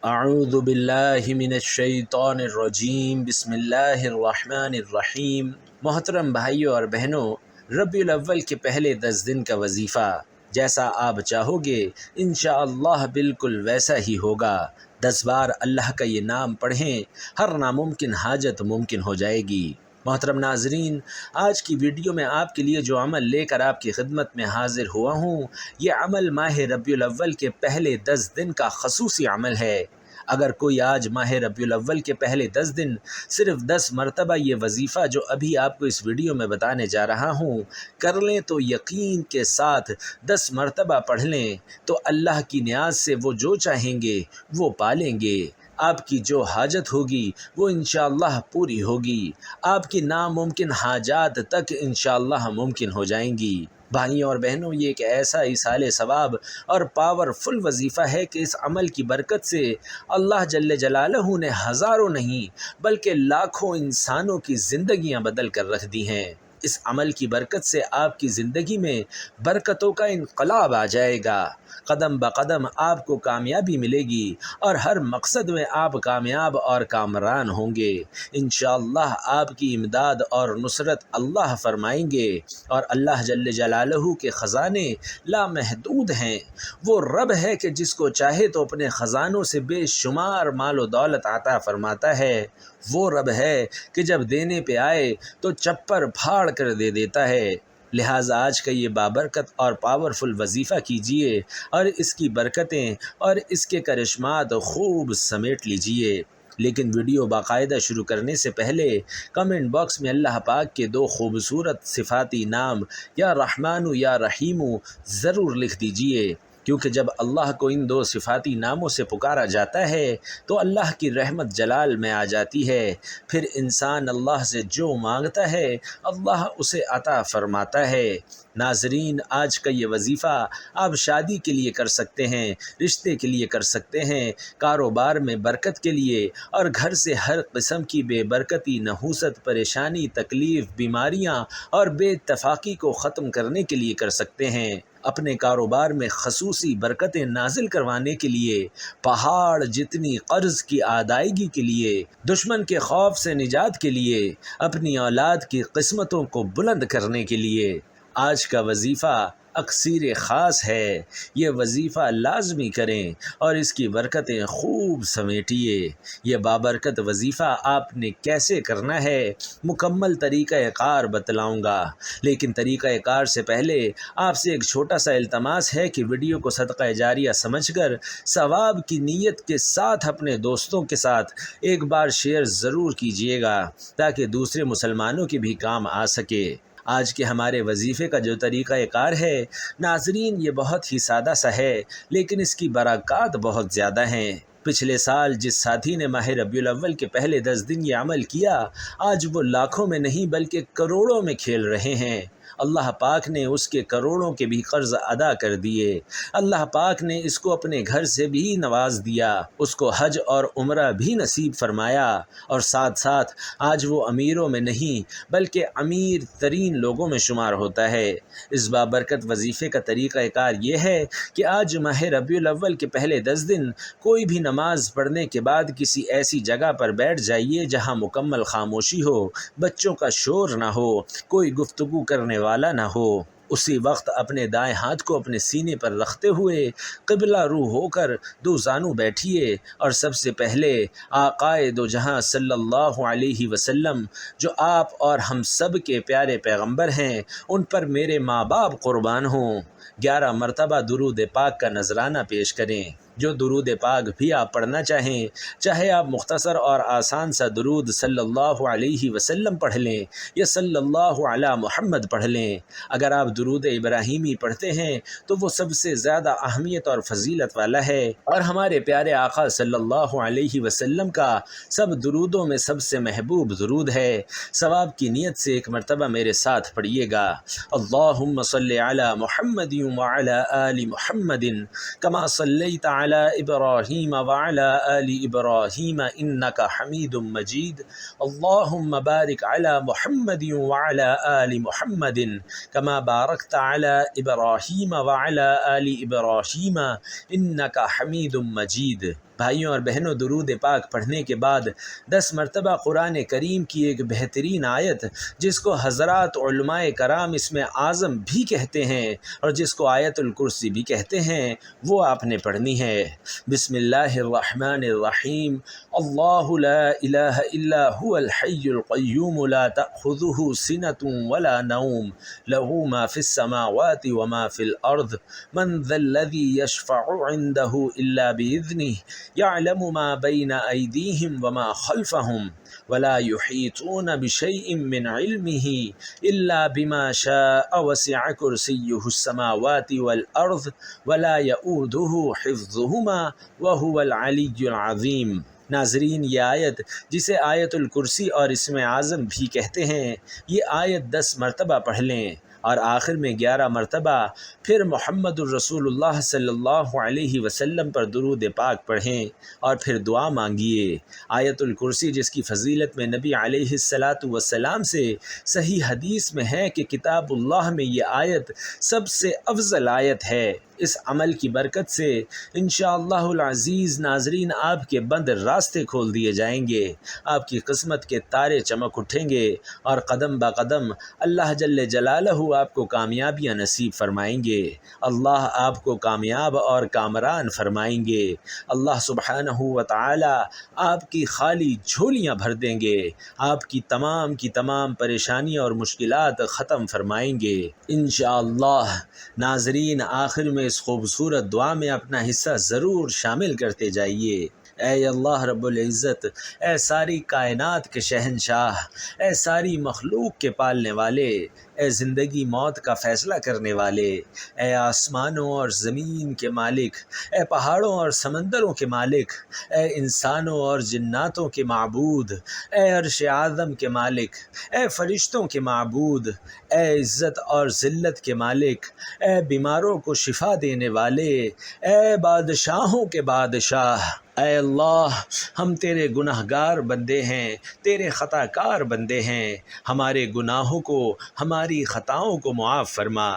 اعوذ باللہ من الشیطان الرجیم، بسم اللہ الرحمن الرحیم۔ محترم بھائیوں اور بہنوں، ربیع الاول کے پہلے 10 دن کا وظیفہ جیسا آپ چاہو گے انشاءاللہ بالکل ویسا ہی ہوگا۔ 10 بار اللہ کا یہ نام پڑھیں، ہر ناممکن حاجت ممکن ہو جائے گی۔ محترم ناظرین، آج کی ویڈیو میں آپ کے لیے جو عمل لے کر آپ کی خدمت میں حاضر ہوا ہوں، یہ عمل ماہ ربیع الاول کے پہلے 10 دن کا خصوصی عمل ہے۔ اگر کوئی آج ماہ ربیع الاول کے پہلے 10 دن صرف 10 مرتبہ یہ وظیفہ جو ابھی آپ کو اس ویڈیو میں بتانے جا رہا ہوں کر لیں تو یقین کے ساتھ 10 مرتبہ پڑھ لیں تو اللہ کی نیاز سے وہ جو چاہیں گے وہ پالیں گے۔ آپ کی جو حاجت ہوگی وہ انشاءاللہ پوری ہوگی، آپ کی ناممکن حاجات تک انشاءاللہ ممکن ہو جائیں گی۔ بھائیوں اور بہنوں، یہ ایک ایسا ایصال ثواب اور پاورفل وظیفہ ہے کہ اس عمل کی برکت سے اللہ جل جلالہ نے ہزاروں نہیں بلکہ لاکھوں انسانوں کی زندگیاں بدل کر رکھ دی ہیں۔ اس عمل کی برکت سے آپ کی زندگی میں برکتوں کا انقلاب آ جائے گا۔ قدم بقدم آپ کو کامیابی ملے گی اور ہر مقصد میں آپ کامیاب اور کامران ہوں گے۔ انشاءاللہ آپ کی امداد اور نصرت اللہ فرمائیں گے، اور اللہ جل جلالہ کے خزانے لامحدود ہیں۔ وہ رب ہے کہ جس کو چاہے تو اپنے خزانوں سے بے شمار مال و دولت عطا فرماتا ہے۔ وہ رب ہے کہ جب دینے پہ آئے تو چپر پھاڑ کر دے دیتا ہے۔ لہٰذا آج کا یہ بابرکت اور پاورفل وظیفہ کیجئے اور اس کی برکتیں اور اس کے کرشمات خوب سمیٹ لیجئے۔ لیکن ویڈیو باقاعدہ شروع کرنے سے پہلے کمنٹ باکس میں اللہ پاک کے 2 خوبصورت صفاتی نام یا رحمان یا رحیم ضرور لکھ دیجئے، کیونکہ جب اللہ کو ان 2 صفاتی ناموں سے پکارا جاتا ہے تو اللہ کی رحمت جلال میں آ جاتی ہے۔ پھر انسان اللہ سے جو مانگتا ہے اللہ اسے عطا فرماتا ہے۔ ناظرین، آج کا یہ وظیفہ آپ شادی کے لیے کر سکتے ہیں، رشتے کے لیے کر سکتے ہیں، کاروبار میں برکت کے لیے، اور گھر سے ہر قسم کی بے برکتی، نحوست، پریشانی، تکلیف، بیماریاں اور بے اتفاقی کو ختم کرنے کے لیے کر سکتے ہیں۔ اپنے کاروبار میں خصوصی برکتیں نازل کروانے کے لیے، پہاڑ جتنی قرض کی ادائیگی کے لیے، دشمن کے خوف سے نجات کے لیے، اپنی اولاد کی قسمتوں کو بلند کرنے کے لیے آج کا وظیفہ اکثیر خاص ہے۔ یہ وظیفہ لازمی کریں اور اس کی برکتیں خوب سمیٹیے۔ یہ بابرکت وظیفہ آپ نے کیسے کرنا ہے مکمل طریقہ کار بتلاؤں گا، لیکن طریقہ کار سے پہلے آپ سے ایک چھوٹا سا التماس ہے کہ ویڈیو کو صدقہ جاریہ سمجھ کر ثواب کی نیت کے ساتھ اپنے دوستوں کے ساتھ ایک بار شیئر ضرور کیجیے گا تاکہ دوسرے مسلمانوں کے بھی کام آ سکے۔ آج کے ہمارے وظیفے کا جو طریقہ کار ہے ناظرین، یہ بہت ہی سادہ سا ہے لیکن اس کی برکات بہت زیادہ ہیں۔ پچھلے سال جس ساتھی نے ماہ ربیع الاول کے پہلے 10 دن یہ عمل کیا، آج وہ لاکھوں میں نہیں بلکہ کروڑوں میں کھیل رہے ہیں۔ اللہ پاک نے اس کے کروڑوں کے بھی قرض ادا کر دیے۔ اللہ پاک نے اس کو اپنے گھر سے بھی نواز دیا، اس کو حج اور عمرہ بھی نصیب فرمایا، اور ساتھ ساتھ آج وہ امیروں میں نہیں بلکہ امیر ترین لوگوں میں شمار ہوتا ہے۔ اس بابرکت وظیفے کا طریقہ کار یہ ہے کہ آج ماہ ربیع الاول کے پہلے 10 دن کوئی بھی نماز پڑھنے کے بعد کسی ایسی جگہ پر بیٹھ جائیے جہاں مکمل خاموشی ہو، بچوں کا شور نہ ہو، کوئی گفتگو کرنے والا نہ ہو۔ اسی وقت اپنے دائیں ہاتھ کو اپنے سینے پر رکھتے ہوئے قبلہ رو ہو کر 2 زانو بیٹھیے، اور سب سے پہلے آقائے دو جہاں صلی اللہ علیہ وسلم جو آپ اور ہم سب کے پیارے پیغمبر ہیں ان پر میرے ماں باپ قربان ہوں، 11 مرتبہ درود پاک کا نذرانہ پیش کریں۔ جو درود پاک بھی آپ پڑھنا چاہیں، چاہے آپ مختصر اور آسان سا درود صلی اللہ علیہ وسلم پڑھ لیں یا صلی اللہ علی محمد پڑھ لیں۔ اگر آپ درود ابراہیمی پڑھتے ہیں تو وہ سب سے زیادہ اہمیت اور فضیلت والا ہے، اور ہمارے پیارے آقا صلی اللہ علیہ وسلم کا سب درودوں میں سب سے محبوب درود ہے۔ ثواب کی نیت سے ایک مرتبہ میرے ساتھ پڑھیے گا: اللہم صلی علی محمد وعلی آل محمد کما صلیت علی ابراہیم وعلی آل ابراہیم انک حمید مجید، اللہم بارک علی محمد وعلی آل محمد کما بارکت علی ابراہیم وعلی آل ابراہیم انک حمید مجید۔ بھائیوں اور بہنوں، درود پاک پڑھنے کے بعد 10 مرتبہ قرآن کریم کی ایک بہترین آیت، جس کو حضرات علماء کرام اسم اعظم بھی کہتے ہیں اور جس کو آیت الکرسی بھی کہتے ہیں، وہ آپ نے پڑھنی ہے۔ بسم اللہ الرحمن الرحیم۔ اللہ لا الہ الا هو الحی القیوم لا تأخذہ سنۃ ولا نوم لہ ما فی السماوات وما فی الارض من ذا الذی یشفع عنده الا باذنہ یعلم ما بین ایدیہم وما خلفہم ولا يحيطون بشيء من علمه إلا بما شاء وسع كرسيه السماوات والأرض ولا يؤوده حفظهما وهو العلي العظيم۔ ناظرین، یہ آیت جسے آیت الکرسی اور اسم اعظم بھی کہتے ہیں، یہ آیت 10 مرتبہ پڑھ لیں اور آخر میں 11 مرتبہ پھر محمد الرسول اللہ صلی اللہ علیہ وسلم پر درود پاک پڑھیں اور پھر دعا مانگیے۔ آیت الکرسی، جس کی فضیلت میں نبی علیہ السلام سے صحیح حدیث میں ہے کہ کتاب اللہ میں یہ آیت سب سے افضل آیت ہے، اس عمل کی برکت سے انشاءاللہ العزیز ناظرین آپ کے بند راستے کھول دیے جائیں گے، آپ کی قسمت کے تارے چمک اٹھیں گے اور قدم با قدم اللہ جل جلالہ آپ کو کامیابیاں نصیب فرمائیں گے، اللہ آپ کو کامیاب اور کامران فرمائیں گے، اللہ سبحانہ و تعالی آپ کی خالی جھولیاں بھر دیں گے، آپ کی تمام پریشانیاں اور مشکلات ختم فرمائیں گے انشاءاللہ۔ ناظرین، آخر میں اس خوبصورت دعا میں اپنا حصہ ضرور شامل کرتے جائیے۔ اے اللہ رب العزت، اے ساری کائنات کے شہنشاہ، اے ساری مخلوق کے پالنے والے، اے زندگی موت کا فیصلہ کرنے والے، اے آسمانوں اور زمین کے مالک، اے پہاڑوں اور سمندروں کے مالک، اے انسانوں اور جناتوں کے معبود، اے عرش اعظم کے مالک، اے فرشتوں کے معبود، اے عزت اور ذلت کے مالک، اے بیماروں کو شفا دینے والے، اے بادشاہوں کے بادشاہ، اے اللہ، ہم تیرے گناہ گار بندے ہیں، تیرے خطا کار بندے ہیں، ہمارے گناہوں کو، ہماری خطاؤں کو معاف فرما۔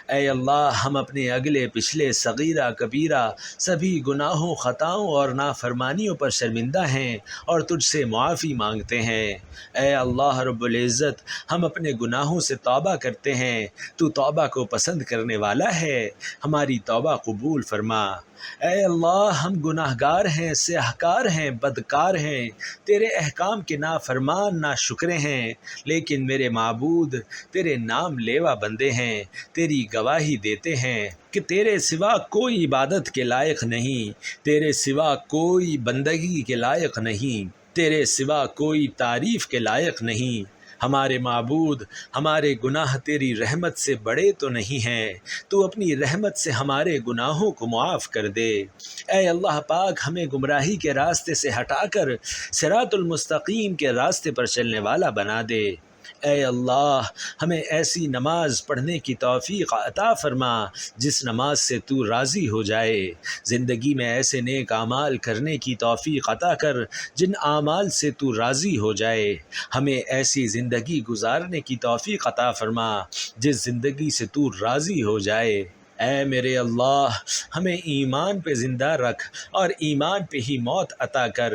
اے اللہ، ہم اپنے اگلے پچھلے صغیرہ کبیرہ سبھی گناہوں، خطاؤں اور نافرمانیوں پر شرمندہ ہیں اور تجھ سے معافی مانگتے ہیں۔ اے اللہ رب العزت، ہم اپنے گناہوں سے توبہ کرتے ہیں، تو توبہ کو پسند کرنے والا ہے، ہماری توبہ قبول فرما۔ اے اللہ، ہم گناہ گار ہیں، سیاہکار ہیں، بدکار ہیں، تیرے احکام کے نافرمان، ناشکرے ہیں، لیکن میرے معبود تیرے نام لیوا بندے ہیں، تیری گواہی دیتے ہیں کہ تیرے سوا کوئی عبادت کے لائق نہیں، تیرے سوا کوئی بندگی کے لائق نہیں، تیرے سوا کوئی تعریف کے لائق نہیں۔ ہمارے معبود، ہمارے گناہ تیری رحمت سے بڑے تو نہیں ہیں، تو اپنی رحمت سے ہمارے گناہوں کو معاف کر دے۔ اے اللہ پاک، ہمیں گمراہی کے راستے سے ہٹا کر صراط المستقیم کے راستے پر چلنے والا بنا دے۔ اے اللہ، ہمیں ایسی نماز پڑھنے کی توفیق عطا فرما جس نماز سے تو راضی ہو جائے، زندگی میں ایسے نیک اعمال کرنے کی توفیق عطا کر جن اعمال سے تو راضی ہو جائے، ہمیں ایسی زندگی گزارنے کی توفیق عطا فرما جس زندگی سے تو راضی ہو جائے۔ اے میرے اللہ، ہمیں ایمان پہ زندہ رکھ اور ایمان پہ ہی موت عطا کر۔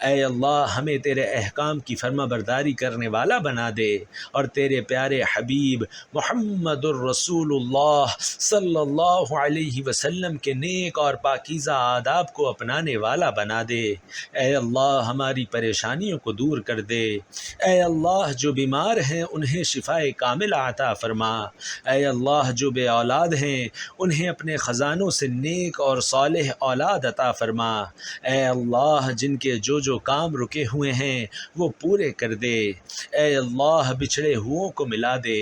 اے اللہ، ہمیں تیرے احکام کی فرما برداری کرنے والا بنا دے اور تیرے پیارے حبیب محمد الرسول اللہ صلی اللہ علیہ وسلم کے نیک اور پاکیزہ آداب کو اپنانے والا بنا دے۔ اے اللہ، ہماری پریشانیوں کو دور کر دے۔ اے اللہ، جو بیمار ہیں انہیں شفاء کامل عطا فرما۔ اے اللہ، جو بے اولاد ہیں انہیں اپنے خزانوں سے نیک اور صالح اولاد عطا فرما۔ اے اللہ، جن کے جو کام رکے ہوئے ہیں وہ پورے کر دے۔ اے اللہ، بچھڑے ہوئوں کو ملا دے۔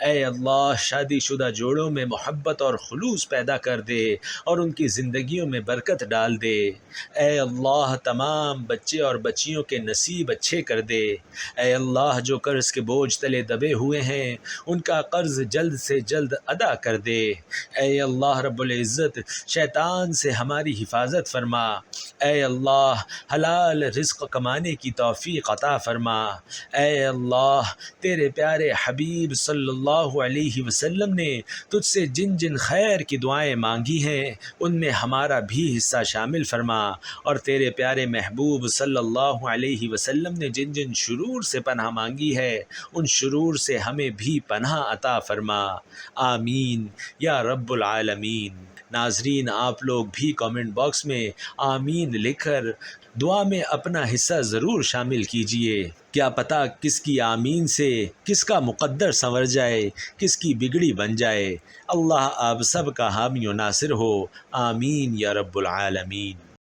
اے اللہ، شادی شدہ جوڑوں میں محبت اور خلوص پیدا کر دے اور ان کی زندگیوں میں برکت ڈال دے۔ اے اللہ، تمام بچے اور بچیوں کے نصیب اچھے کر دے۔ اے اللہ، جو قرض کے بوجھ تلے دبے ہوئے ہیں ان کا قرض جلد سے جلد ادا کر دے۔ اے اے اللہ رب العزت شیطان سے ہماری حفاظت فرما، اے اللہ حلال رزق کمانے کی توفیق عطا فرما، اے اللہ تیرے پیارے حبیب صلی اللہ علیہ وسلم نے تجھ سے جن جن خیر کی دعائیں مانگی ہیں ان میں ہمارا بھی حصہ شامل فرما، اور تیرے پیارے محبوب صلی اللہ علیہ وسلم نے جن جن شرور سے پناہ مانگی ہے ان شرور سے ہمیں بھی پناہ عطا فرما، آمین یا رب العالمین۔ ناظرین آپ لوگ بھی کامنٹ باکس میں آمین لکھ کر دعا میں اپنا حصہ ضرور شامل کیجئے، کیا پتہ کس کی آمین سے کس کا مقدر سنور جائے، کس کی بگڑی بن جائے۔ اللہ آپ سب کا حامی و ناصر ہو، آمین یا رب العالمین۔